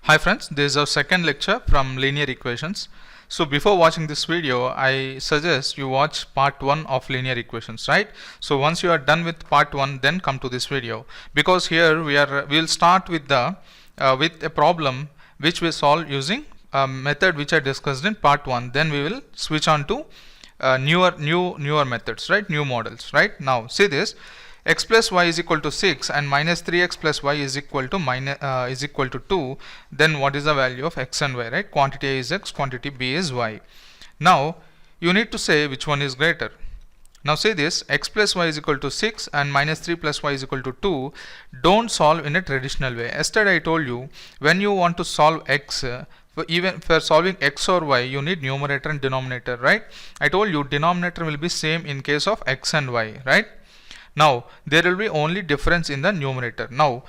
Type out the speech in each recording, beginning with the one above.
Hi friends, this is our second lecture from linear equations. So before watching this video, I suggest you watch part 1 of linear equations, right? So once you are done with part 1, then come to this video, because here we will start with with a problem which we solve using a method which I discussed in part 1. Then we will switch on to newer methods, right? New models, right? Now see this. X plus y is equal to 6 and minus 3x plus y is equal to 2. Then what is the value of x and y, right? Quantity A is x, quantity B is y. Now you need to say which one is greater. Now say this, x plus y is equal to 6 and minus 3 plus y is equal to 2. Don't solve in a traditional way. Yesterday I told you, when you want to solve x, even for solving x or y, you need numerator and denominator, right? I told you denominator will be same in case of x and y, right? Now there will be only difference in the numerator. Now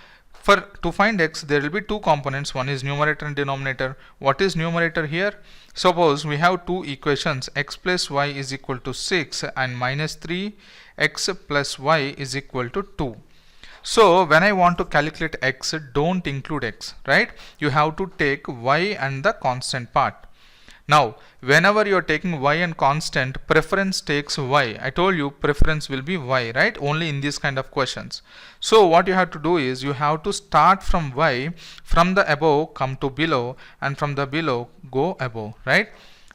to find x, there will be two components. One is numerator and denominator. What is numerator here? Suppose we have two equations, x plus y is equal to 6 and minus 3x plus y is equal to 2. So when I want to calculate x, don't include x, right? You have to take y and the constant part. Now whenever you are taking y and constant, preference takes y. I told you preference will be y, right? Only in this kind of questions. So what you have to do is you have to start from y, from the above come to below, and from the below go above, right?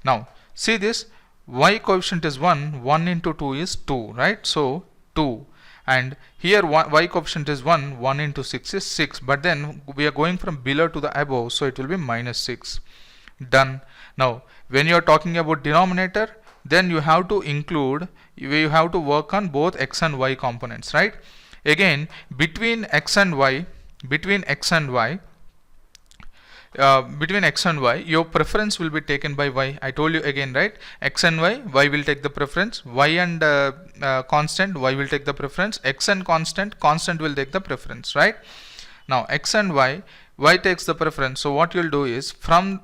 Now see this, y coefficient is 1, 1 into 2 is 2, right? So 2. And here y coefficient is 1, 1 into 6 is 6, but then we are going from below to the above, so it will be minus 6. Done. Now when you are talking about denominator, then you have to work on both x and y components, right? Again, between x and y, your preference will be taken by y. I told you again, right? X and y will take the preference. Y and constant, y will take the preference. X and constant will take the preference, right? Now x and y takes the preference. So what you will do is from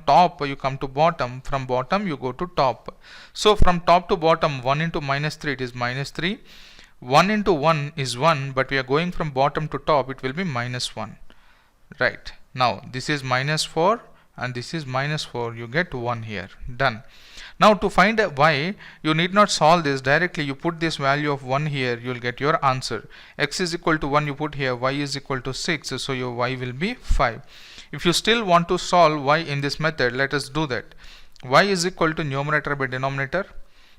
top you come to bottom, from bottom you go to top. So from top to bottom, 1 into minus 3, it is minus 3. 1 into 1 is 1, but we are going from bottom to top, it will be minus 1, right? Now this is minus 4 and this is minus 4, you get 1 here. Done. Now to find a y, you need not solve this directly. You put this value of 1 here, you will get your answer. X is equal to 1, you put here, y is equal to 6, so your y will be 5. If you still want to solve y in this method, let us do that. Y is equal to numerator by denominator.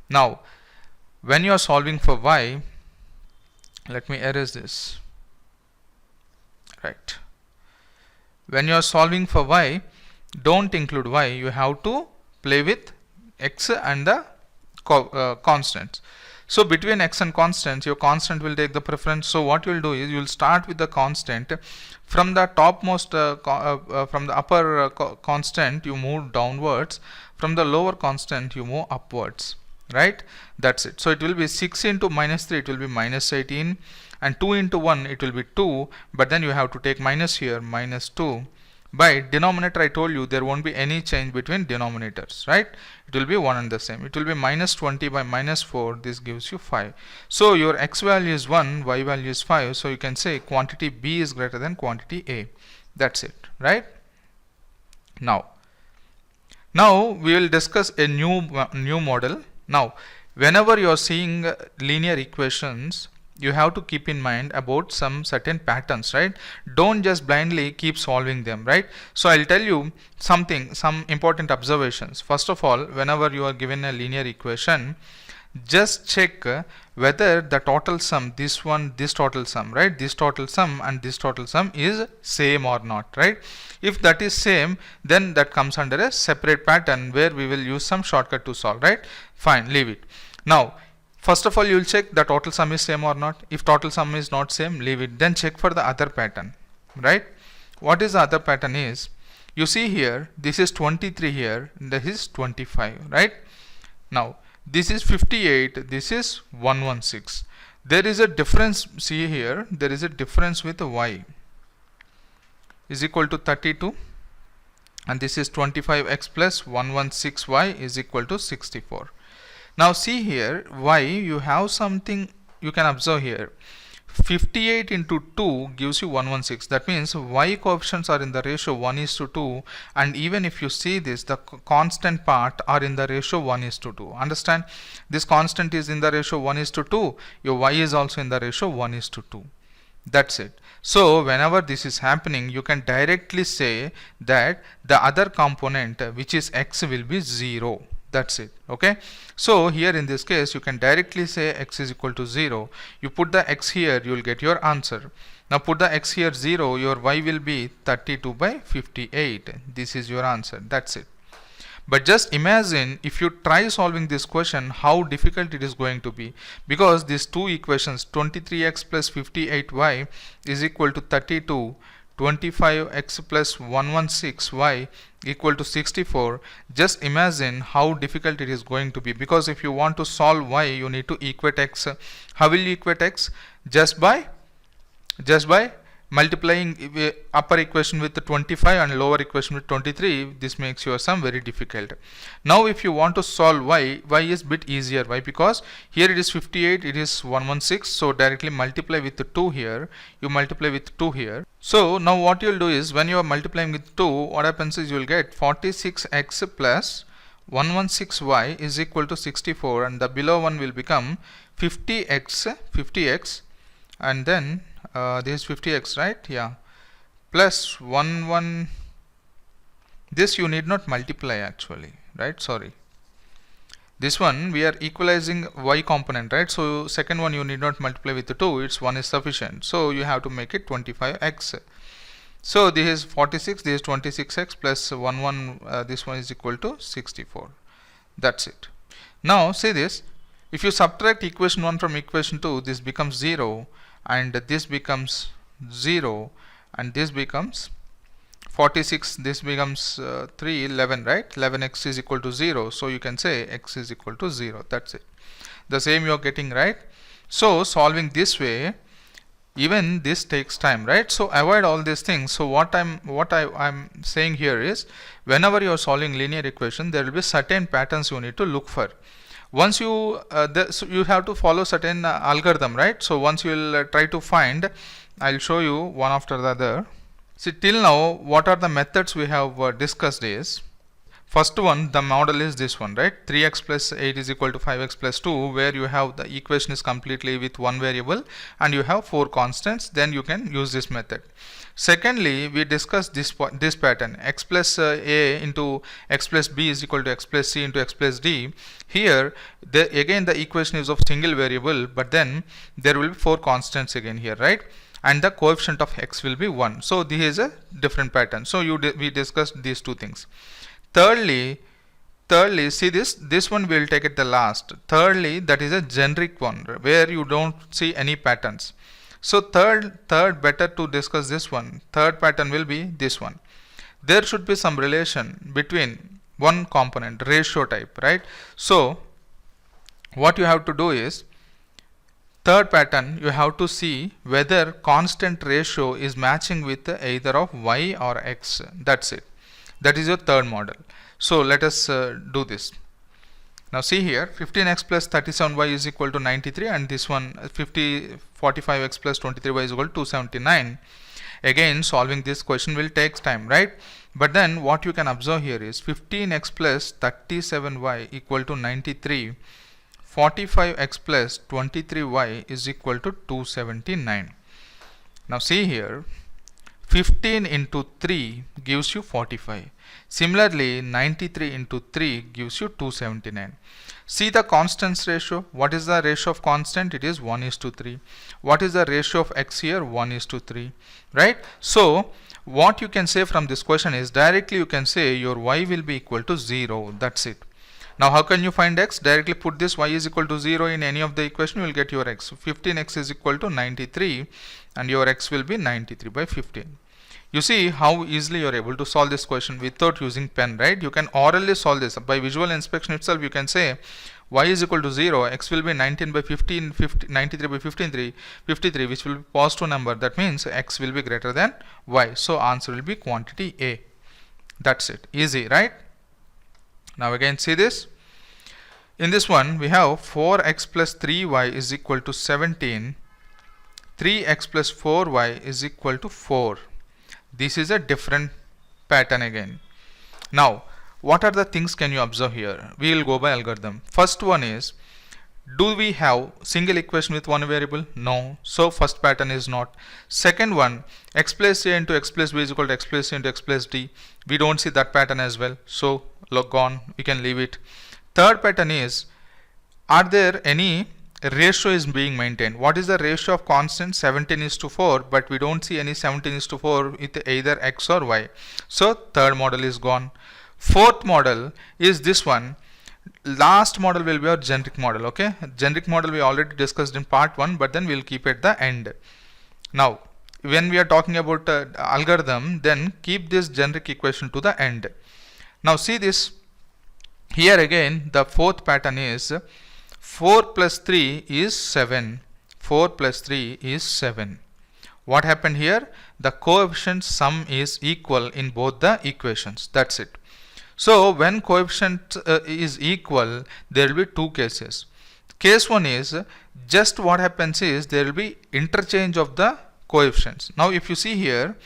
Now when you are solving for y, let me erase this, right? When you are solving for y, don't include y, you have to play with x and the constants. So between x and constants, your constant will take the preference. So what you will do is you will start with the constant. From the topmost from the upper constant you move downwards, from the lower constant you move upwards, right? That's it. So it will be 6 into minus 3, it will be minus 18, and 2 into 1, it will be 2, but then you have to take minus here, minus 2. By denominator, I told you there won't be any change between denominators, right? It will be one and the same. It will be minus 20 by minus 4, this gives you 5. So your x value is 1, y value is 5, so you can say quantity B is greater than quantity A. That's it, right? Now we will discuss a new model. Now whenever you are seeing linear equations, you have to keep in mind about some certain patterns, right? Don't just blindly keep solving them, right? So I'll tell you some important observations. First of all, whenever you are given a linear equation, just check whether the total sum, this total sum, right? This total sum and this total sum is same or not, right? If that is same, then that comes under a separate pattern where we will use some shortcut to solve, right? Fine, leave it. Now first of all, you will check the total sum is same or not. If total sum is not same, leave it. Then check for the other pattern, right? What is the other pattern is, you see here, this is 23 here, this is 25, right? Now this is 58, this is 116. There is a difference, see here, there is a difference with y is equal to 32, and this is 25x plus 116y is equal to 64. Now see here, y, you have something you can observe here. 58 into 2 gives you 116. That means y coefficients are in the ratio 1:2, and even if you see this, the constant part are in the ratio 1:2. Understand? This constant is in the ratio 1:2. Your y is also in the ratio 1:2. That's it. So whenever this is happening, you can directly say that the other component, which is x, will be 0. That's it. Okay, so here in this case you can directly say x is equal to 0. You put the x here, you will get your answer. Now put the x here 0, your y will be 32 by 58. This is your answer. That's it. But just imagine if you try solving this question, how difficult it is going to be, because these two equations, 23x plus 58y is equal to 32, 25x plus 116y equal to 64. Just imagine how difficult it is going to be, because if you want to solve y, you need to equate x. How will you equate x? Just by multiplying upper equation with 25 and lower equation with 23. This makes your sum very difficult. Now if you want to solve y is bit easier. Why? Because here it is 58, it is 116, so directly multiply with the 2 here, you multiply with 2 here. So now what you will do is, when you are multiplying with 2, what happens is you will get 46x plus 116y is equal to 64, and the below one will become 50x, and then this is 50x, right? Yeah, plus 1 this you need not multiply actually, right? Sorry, this one we are equalizing y component, right? So second one you need not multiply with the 2, it's 1 is sufficient, so you have to make it 25x. So this is 46, this is 26x plus 1 this one is equal to 64. That's it. Now see this, if you subtract equation 1 from equation 2, this becomes 0, and this becomes 0, and this becomes 46, this becomes 3, 11, right? 11x is equal to 0, so you can say x is equal to 0. That's it. The same you are getting, right? So solving this way, even this takes time, right? So avoid all these things. So what I'm saying here is, whenever you are solving linear equation, there will be certain patterns you need to look for. Once you so you have to follow certain algorithm, right? So once you will try to find, I'll show you one after the other. See, till now what are the methods we have discussed is, first one, the model is this one, right? 3x plus 8 is equal to 5x plus 2, where you have the equation is completely with one variable and you have 4 constants, then you can use this method. Secondly, we discussed this pattern, x plus a into x plus b is equal to x plus c into x plus d. Here again the equation is of single variable, but then there will be 4 constants again here, right? And the coefficient of x will be 1. So this is a different pattern. So we discussed these two things. Thirdly, see this one we will take at the last. Thirdly, that is a generic one where you don't see any patterns. So third better to discuss this one. Third pattern will be this one. There should be some relation between one component, ratio type, right? So what you have to do is, third pattern, you have to see whether constant ratio is matching with either of y or x. That's it. That is your third model. So let us do this. Now see here, 15x plus 37y is equal to 93, and this one 45x plus 23y is equal to 279. Again, solving this question will take time, right? But then what you can observe here is 15x plus 37y equal to 93. 45x plus 23y is equal to 279. Now see here, 15 into 3 gives you 45. Similarly, 93 into 3 gives you 279. See the constants ratio. What is the ratio of constant? It is 1:3. What is the ratio of x here? 1:3, right? So what you can say from this question is, directly you can say your y will be equal to 0. That's it. Now how can you find x? Directly put this y is equal to 0 in any of the equation, you will get your x. 15x is equal to 93, and your x will be 93 by 15. You see how easily you are able to solve this question without using pen, right? You can orally solve this. By visual inspection itself, you can say y is equal to 0, x will be 19 by 15, 93 by 53, which will be positive number. That means x will be greater than y. So answer will be quantity A. That's it. Easy, right? Now again see this. In this one we have 4x plus 3y is equal to 17. 3x plus 4y is equal to 4. This is a different pattern again. Now, what are the things can you observe here? We will go by algorithm. First one is, do we have single equation with one variable? No. So first pattern is not. Second one, x plus a into x plus b is equal to x plus c into x plus d. We don't see that pattern as well. So log on, we can leave it. Third pattern is, are there any ratio is being maintained? What is the ratio of constant? 17:4, but we don't see any 17:4 with either x or y. So third model is gone. Fourth model is this one. Last model will be our generic model. Okay, generic model we already discussed in part 1, but then we'll keep at the end. Now when we are talking about algorithm, then keep this generic equation to the end. Now see this here again, the fourth pattern is 4 plus 3 is 7. 4 plus 3 is 7. What happened here? The coefficient sum is equal in both the equations. That's it. So when coefficient is equal, there will be two cases. Case 1 is, just what happens is there will be interchange of the coefficients. Now if you see here,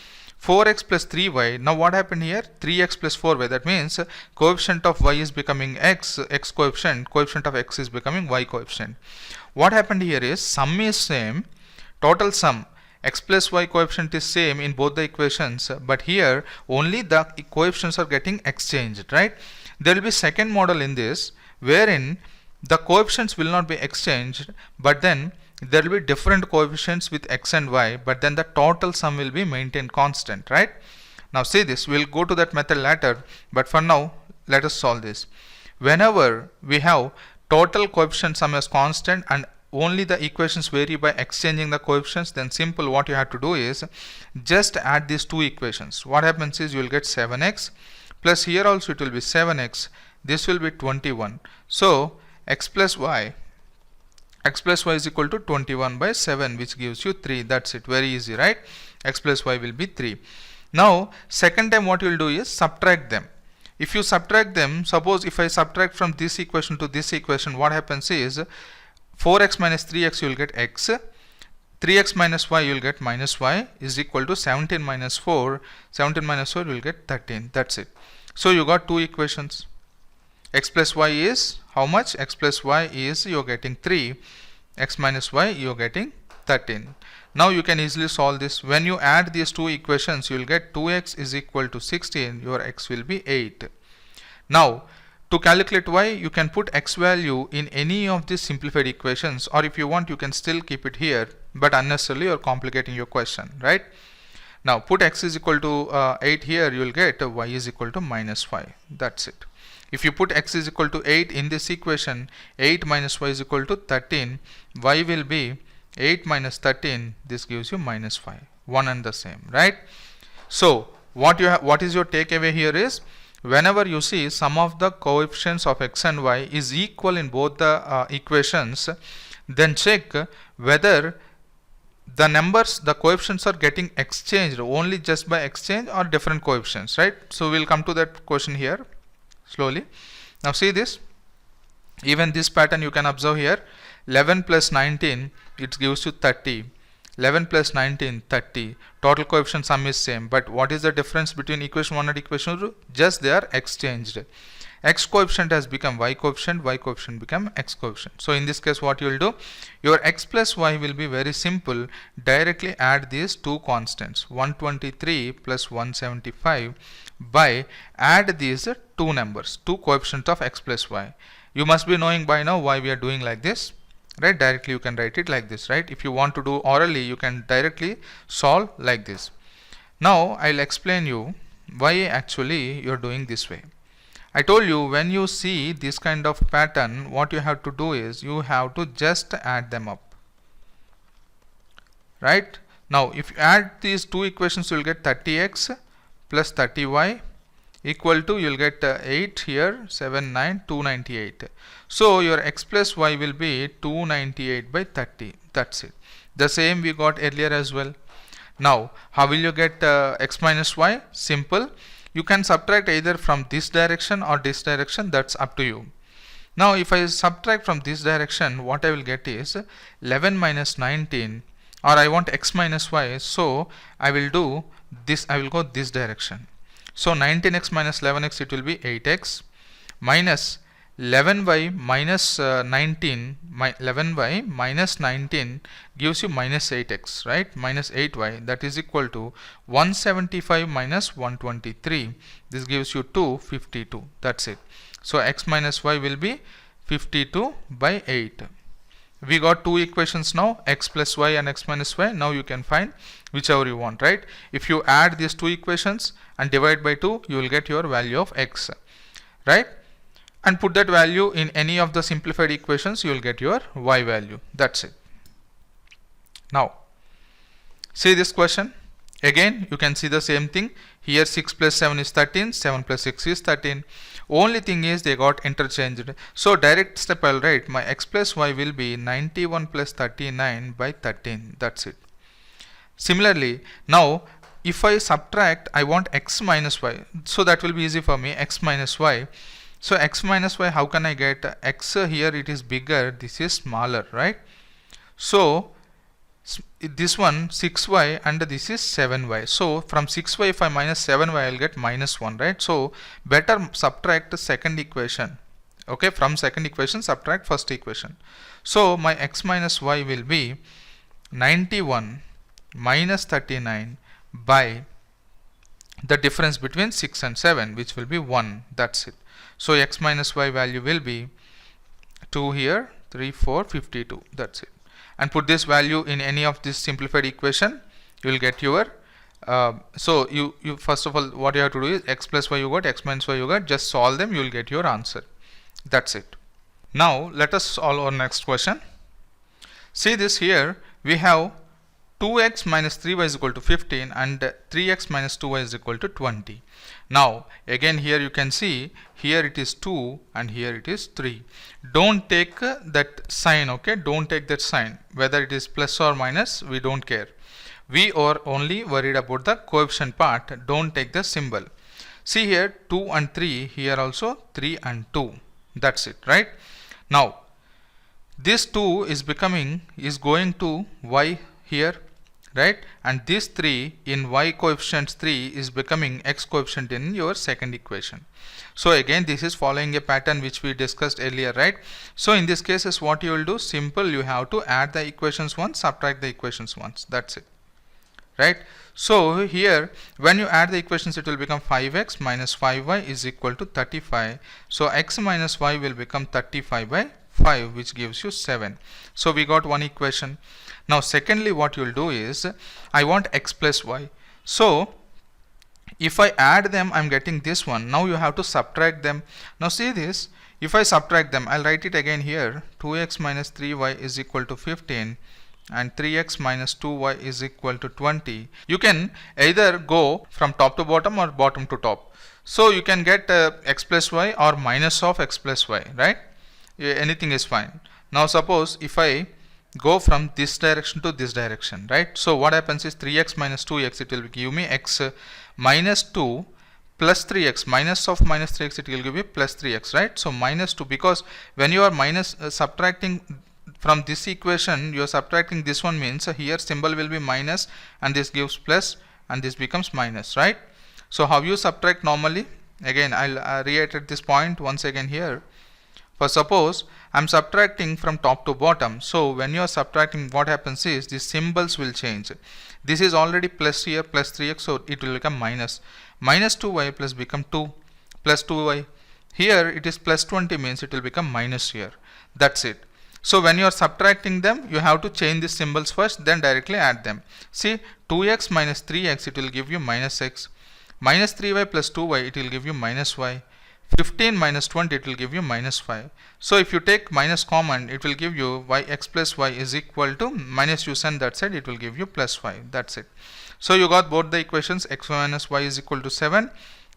4x plus 3y, now what happened here? 3x plus 4y, that means coefficient of y is becoming x coefficient of x is becoming y coefficient. What happened here is, sum is same, total sum x plus y coefficient is same in both the equations, but here only the coefficients are getting exchanged, right? There will be second model in this, wherein the coefficients will not be exchanged, but then there will be different coefficients with x and y, but then the total sum will be maintained constant, right? Now see this, we'll go to that method later, but for now let us solve this. Whenever we have total coefficient sum as constant and only the equations vary by exchanging the coefficients, then simple what you have to do is just add these two equations. What happens is you will get 7x plus here also it will be 7x, this will be 21. So x plus y is equal to 21 by 7, which gives you 3. That's it, very easy, right? X plus y will be 3. Now second time what you will do is subtract them. If you subtract them, suppose if I subtract from this equation to this equation, what happens is 4x minus 3x you will get x, 3x minus y you will get minus y is equal to 17 minus 4 you will get 13. That's it. So you got two equations. X plus y is how much? X plus y is you are getting 3, x minus y you are getting 13. Now you can easily solve this. When you add these two equations, you will get 2x is equal to 16, your x will be 8. Now to calculate y, you can put x value in any of these simplified equations, or if you want you can still keep it here, but unnecessarily you are complicating your question, right? Now put x is equal to 8 here, you will get y is equal to minus 5. That's it. If you put x is equal to 8 in this equation, 8 minus y is equal to 13, y will be 8 minus 13, this gives you minus 5, one and the same, right? So what is your takeaway here is, whenever you see sum of the coefficients of x and y is equal in both the equations, then check whether the numbers, the coefficients are getting exchanged only just by exchange or different coefficients, right? So we'll come to that question here slowly. Now see this, even this pattern you can observe here, 11 plus 19 it gives you 30, 11 plus 19 30, total coefficient sum is same, but what is the difference between equation 1 and equation 2? Just they are exchanged. X coefficient has become y coefficient become x coefficient. So in this case what you will do, your x plus y will be very simple, directly add these two constants 123 plus 175 by add these two numbers, two coefficients of x plus y. You must be knowing by now why we are doing like this, right? Directly you can write it like this, right? If you want to do orally, you can directly solve like this. Now I'll explain you why actually you're doing this way. I told you when you see this kind of pattern, what you have to do is you have to just add them up, right? Now if you add these two equations, you will get 30x plus 30y equal to, you will get 8 here, 7, 9, 298. So your x plus y will be 298 by 30. That's it. The same we got earlier as well. Now how will you get x minus y? Simple. You can subtract either from this direction or this direction, that's up to you. Now if I subtract from this direction, what I will get is 11 minus 19 or I want x minus y, so I will do this, I will go this direction. So 19x minus 11x, it will be 8x minus 11y minus 19, 11y minus 19 gives you minus 8x, right? Minus 8y, that is equal to 175 minus 123. This gives you 252. That's it. So x minus y will be 52 by 8. We got two equations now, x plus y and x minus y. Now you can find whichever you want, right? If you add these two equations and divide by 2, you will get your value of x, right? And put that value in any of the simplified equations, you will get your y value. That's it. Now, see this question. Again, you can see the same thing. Here 6 plus 7 is 13, 7 plus 6 is 13. Only thing is they got interchanged. So direct step I'll write my x plus y will be 91 plus 39 by 13. That's it. Similarly, now if I subtract, I want x minus y. So that will be easy for me, x minus y. So x minus y, how can I get x here? It is bigger, this is smaller, right? So this one 6y and this is 7y. So from 6y, if I minus 7y, I will get minus 1, right? So better subtract the second equation. Okay, from second equation subtract first equation. So my x minus y will be 91 minus 39 by the difference between 6 and 7, which will be 1. That's it. So x minus y value will be 2 here, 3, 4, 52. That's it. And put this value in any of this simplified equation, you will get your so you first of all, what you have to do is x plus y you got, x minus y you got, just solve them, you will get your answer. That's it. Now let us solve our next question. See this, here we have 2x minus 3y is equal to 15 and 3x minus 2y is equal to 20. Now again here you can see, here it is 2 and here it is 3. Don't take that sign, okay? Don't take that sign. Whether it is plus or minus, we don't care. We are only worried about the coefficient part. Don't take the symbol. See here 2 and 3, here also 3 and 2. That's it, right? Now this 2 is going to y here, right? And this 3 in y coefficient 3 is becoming x coefficient in your second equation. So again this is following a pattern which we discussed earlier, right? So in this case is what you will do, simple, you have to add the equations once, subtract the equations once. That's it, right? So here when you add the equations, it will become 5x minus 5y is equal to 35. So x minus y will become 35 by 5, which gives you 7. So we got one equation. Now secondly, what you will do is, I want x plus y. So if I add them, I am getting this one. Now you have to subtract them. Now see this, if I subtract them, I'll write it again here. 2x minus 3y is equal to 15 and 3x minus 2y is equal to 20. You can either go from top to bottom or bottom to top. So you can get x plus y or minus of x plus y, right? Anything is fine. Now suppose if I go from this direction to this direction, right? So what happens is 3x minus 2x, it will give me x minus 2 plus 3x, minus of minus 3x, it will give you plus 3x, right? So minus 2, because when you are minus subtracting from this equation, you are subtracting this one, means here symbol will be minus and this gives plus and this becomes minus, right? So how you subtract normally? Again I'll reiterate this point once again here. For suppose I am subtracting from top to bottom, so when you are subtracting, what happens is the symbols will change. This is already plus here, plus 3x, so it will become minus. Minus 2y plus become 2 plus 2y. Here it is plus 20, means it will become minus here. That's it. So when you are subtracting them, you have to change the symbols first, then directly add them. See, 2x minus 3x, it will give you minus x. Minus 3y plus 2y, it will give you minus y. 15 minus 20, it will give you minus 5. So if you take minus common, it will give you x plus y is equal to minus, you send that side, it will give you plus 5. That's it. So you got both the equations, x minus y is equal to 7,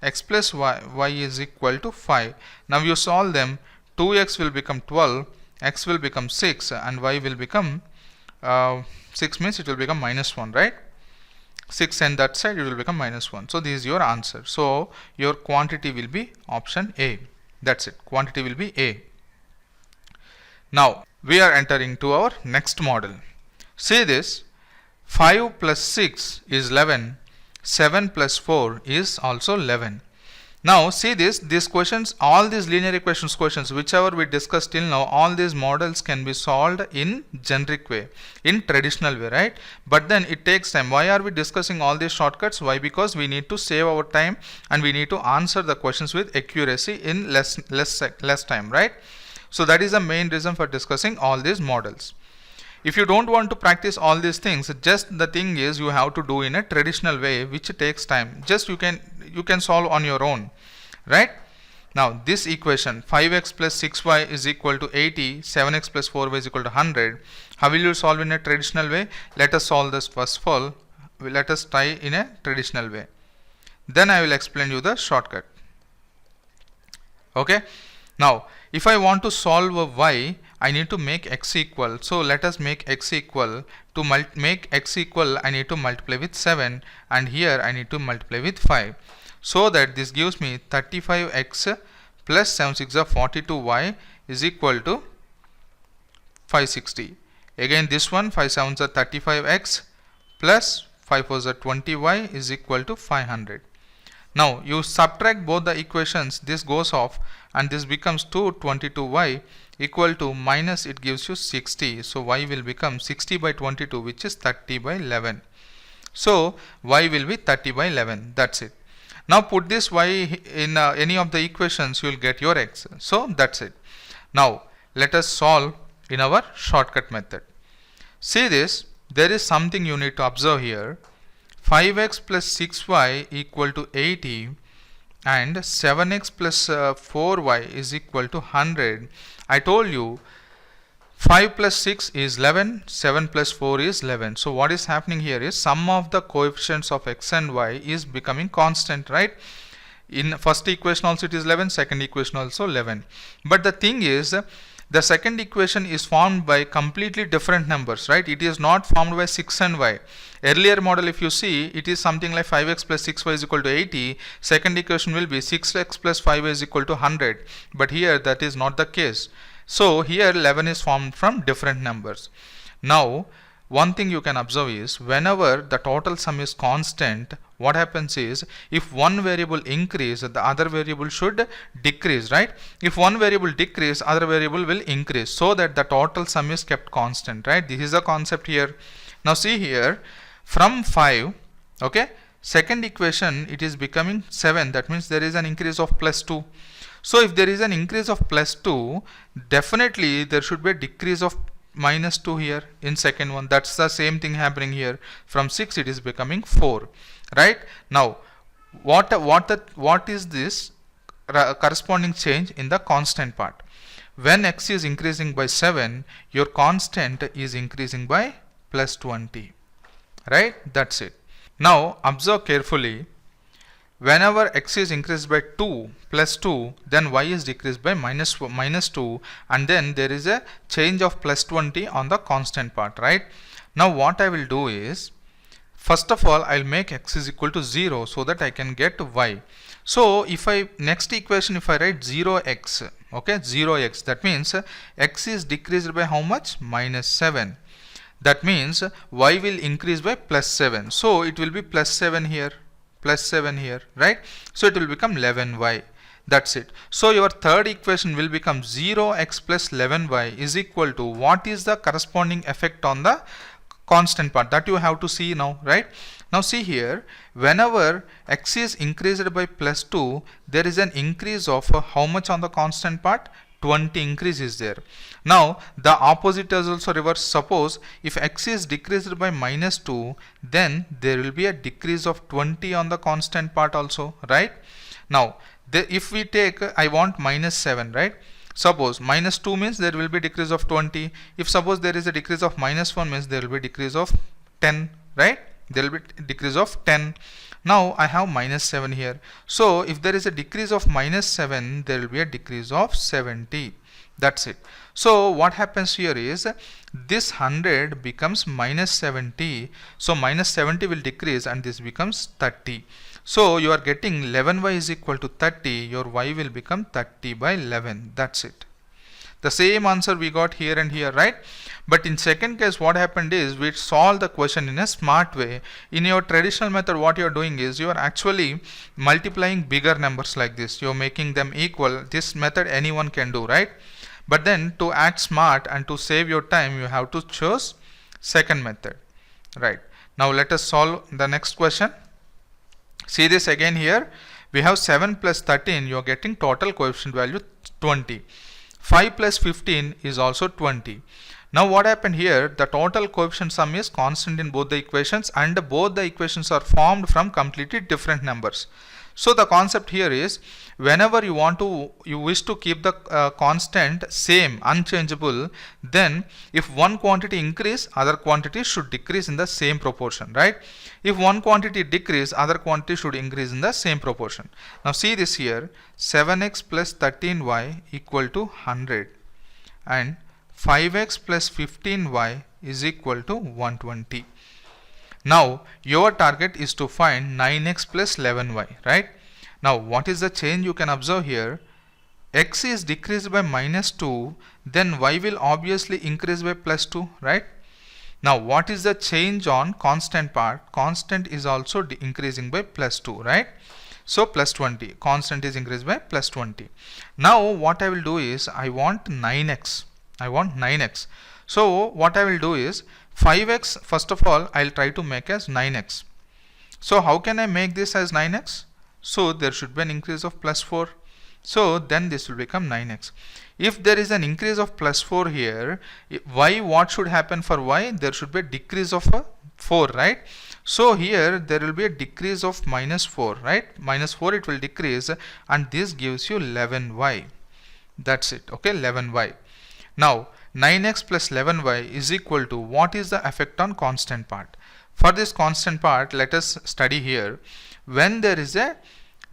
x plus y is equal to 5. Now you solve them, 2x will become 12, x will become 6 and y will become 6, means it will become minus 1, right? 6 and that side it will become minus 1. So this is your answer. So your quantity will be option A. That's it. Quantity will be A. Now we are entering to our next model. See this. 5 plus 6 is 11. 7 plus 4 is also 11. Now see this, these questions, all these linear equations questions, whichever we discussed till now, all these models can be solved in generic way, in traditional way, right? But then it takes time. Why are we discussing all these shortcuts? Why? Because we need to save our time and we need to answer the questions with accuracy in less time, right? So that is the main reason for discussing all these models. If you don't want to practice all these things, just the thing is you have to do in a traditional way, which takes time. Just you can solve on your own, right? Now this equation 5x plus 6y is equal to 80, 7x plus 4y is equal to 100. How will you solve in a traditional way? Let us solve this first of all. Let us try in a traditional way. Then I will explain you the shortcut. Okay. Now if I want to solve a y, I need to make x equal. So let us make x equal. To make x equal, I need to multiply with 7, and here I need to multiply with 5. So that this gives me 35x plus 7 6 are 42y is equal to 560. Again this one 5 7s are 35x plus 5 4s are 20y is equal to 500. Now you subtract both the equations, this goes off and this becomes 222y equal to minus, it gives you 60. So y will become 60 by 22, which is 30 by 11. So y will be 30 by 11. That's it. Now put this y in any of the equations, you will get your x. So that's it. Now let us solve in our shortcut method. See this, there is something you need to observe here. 5x plus 6y equal to 80 and 7x plus 4y is equal to 100. I told you 5 plus 6 is 11, 7 plus 4 is 11. So what is happening here is sum of the coefficients of x and y is becoming constant, right? In first equation also it is 11, second equation also 11. But the thing is, the second equation is formed by completely different numbers, right? It is not formed by 6 and y. Earlier model, if you see, it is something like 5x plus 6y is equal to 80. Second equation will be 6x plus 5y is equal to 100. But here that is not the case. So here 11 is formed from different numbers. Now one thing you can observe is whenever the total sum is constant, what happens is if one variable increase, the other variable should decrease, right? If one variable decrease, other variable will increase, so that the total sum is kept constant, right? This is the concept here. Now see here, from 5, okay, second equation it is becoming 7. That means there is an increase of plus 2. So if there is an increase of plus 2, definitely there should be a decrease of minus 2 here in second one. That's the same thing happening here. From 6 it is becoming 4, right? Now what is this corresponding change in the constant part? When x is increasing by 7, your constant is increasing by plus 20, right? That's it. Now observe carefully. Whenever x is increased by 2 plus 2, then y is decreased by minus 2, and then there is a change of plus 20 on the constant part, right? Now what I will do is, first of all I will make x is equal to 0 so that I can get y. So if I next equation, if I write 0x, okay, 0x, that means x is decreased by how much? Minus 7. That means y will increase by plus 7. So it will be plus 7 here, plus 7 here, right? So it will become 11y. That's it. So your third equation will become 0x plus 11y is equal to what is the corresponding effect on the constant part, that you have to see now, right? Now see here, whenever x is increased by plus 2, there is an increase of how much on the constant part? 20 increase is there. Now the opposite is also reverse. Suppose if x is decreased by minus 2, then there will be a decrease of 20 on the constant part also, right? Now if we take, I want minus 7, right? Suppose minus 2 means there will be decrease of 20. If suppose there is a decrease of minus 1 means there will be decrease of 10, right? There will be decrease of 10. Now I have minus 7 here. So if there is a decrease of minus 7, there will be a decrease of 70. That's it. So what happens here is this 100 becomes minus 70. So minus 70 will decrease and this becomes 30. So you are getting 11y is equal to 30. Your y will become 30 by 11. That's it. The same answer we got here and here, right? But in second case, what happened is we solved the question in a smart way. In your traditional method, what you are doing is you are actually multiplying bigger numbers like this. You are making them equal. This method anyone can do, right? But then to act smart and to save your time, you have to choose second method, right? Now let us solve the next question. See this again here. We have 7 plus 13. You are getting total coefficient value 20. 5 plus 15 is also 20. Now what happened here, the total coefficient sum is constant in both the equations, and both the equations are formed from completely different numbers. So the concept here is, whenever you wish to keep the constant same, unchangeable, then if one quantity increase, other quantity should decrease in the same proportion, right? If one quantity decrease, other quantity should increase in the same proportion. Now see this here, 7x plus 13y equal to 100 and 5x plus 15y is equal to 120. Now your target is to find 9x plus 11y, right? Now what is the change you can observe here? X is decreased by minus 2, then y will obviously increase by plus 2, right? Now what is the change on constant part? Constant is also increasing by plus 2, right? So plus 20, constant is increased by plus 20. Now what I will do is, I want 9x. So what I will do is, 5x first of all I will try to make as 9x. So how can I make this as 9x? So there should be an increase of plus 4. So then this will become 9x. If there is an increase of plus 4 here, y, what should happen for y? There should be a decrease of 4, right? So here there will be a decrease of minus 4, right? Minus 4 it will decrease, and this gives you 11y. That's it, okay, 11y. Now 9x plus 11y is equal to, what is the effect on constant part? For this constant part, let us study here. When there is a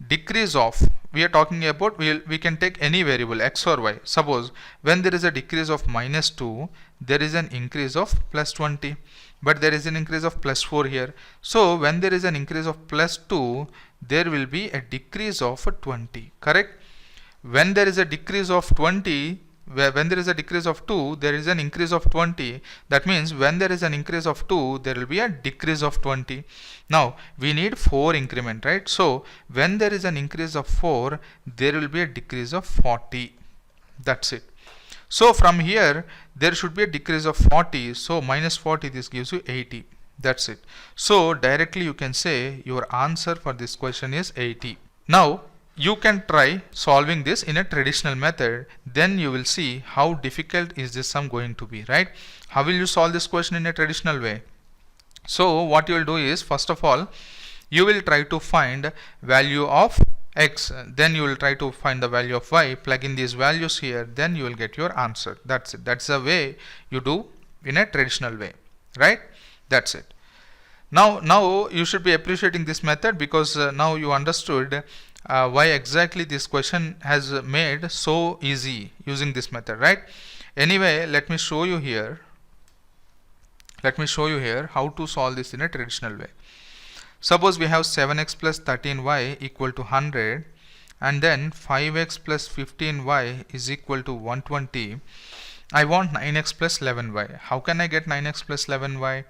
decrease of, we are talking about, we can take any variable x or y. Suppose when there is a decrease of minus 2, there is an increase of plus 20, but there is an increase of plus 4 here. So when there is an increase of plus 2, there will be a decrease of 20, correct? When there is a decrease of 20, when there is a decrease of 2, there is an increase of 20. That means when there is an increase of 2, there will be a decrease of 20. Now we need 4 increment, right? So when there is an increase of 4, there will be a decrease of 40. That's it. So from here there should be a decrease of 40. So minus 40, this gives you 80. That's it. So directly you can say your answer for this question is 80. Now you can try solving this in a traditional method, then you will see how difficult is this sum going to be, right? How will you solve this question in a traditional way? So what you will do is, first of all, you will try to find value of x, then you will try to find the value of y, plug in these values here, then you will get your answer. That's it. That's the way you do in a traditional way, right? That's it. Now you should be appreciating this method, because now you understood why exactly this question has made so easy using this method, right? Anyway, let me show you here how to solve this in a traditional way. Suppose we have 7x plus 13y equal to 100, and then 5x plus 15y is equal to 120. I want 9x plus 11y. How can I get 9x plus 11y?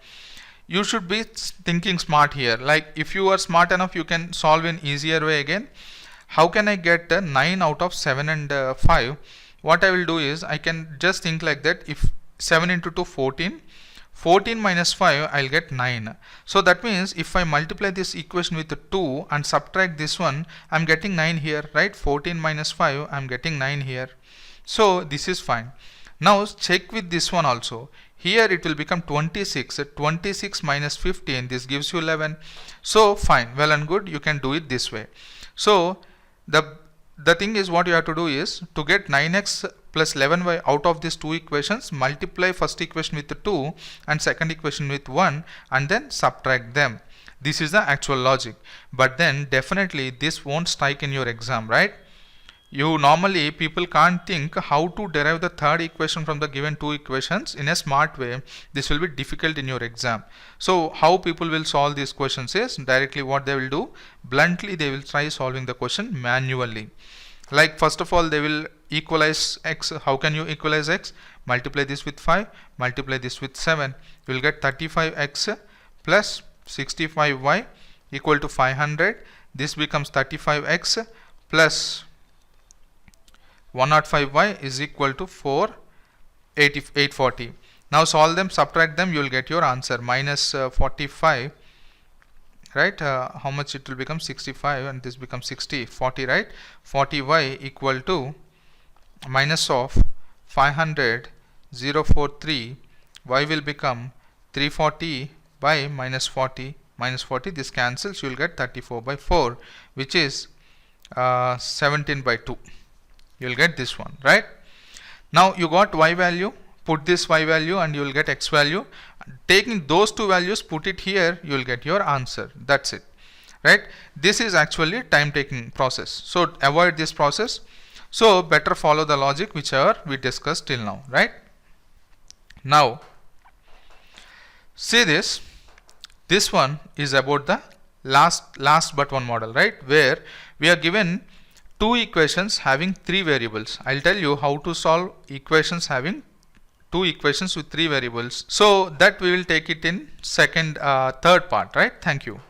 You should be thinking smart here. Like, if you are smart enough, you can solve in easier way again. How can I get 9 out of 7 and 5? What I will do is, I can just think like that. If 7 into 2, 14. 14 minus 5, I'll get 9. So that means if I multiply this equation with 2 and subtract this one, I'm getting 9 here, right? 14 minus 5, I'm getting 9 here. So this is fine. Now check with this one also. Here it will become 26. 26 minus 15, this gives you 11. So fine, well and good, you can do it this way. So the thing is, what you have to do is, to get 9x plus 11y out of these two equations, multiply first equation with 2 and second equation with 1, and then subtract them. This is the actual logic. But then definitely this won't strike in your exam, right? You normally, people can't think how to derive the third equation from the given two equations in a smart way. This will be difficult in your exam. So how people will solve these questions is, directly what they will do, bluntly they will try solving the question manually. Like, first of all, they will equalize x. How can you equalize x? Multiply this with 5, multiply this with 7. You will get 35x plus 65y equal to 500. This becomes 35x plus 105y is equal to 840. Now solve them, subtract them, you will get your answer. Minus 45, right? How much it will become? 65, and this becomes 60, 40, right? 40y equal to minus of 500, 043, y will become 340 by minus 40, this cancels, you will get 34 by 4, which is 17 by 2. You will get this one, right? Now you got y value, put this y value and you will get x value. Taking those two values, put it here, you will get your answer. That's it, right? This is actually time taking process, so avoid this process. So better follow the logic whichever we discussed till now, right? Now see this one is about the last but one model, right, where we are given two equations having three variables. I'll tell you how to solve equations having two equations with three variables, so that we will take it in third part, right? Thank you.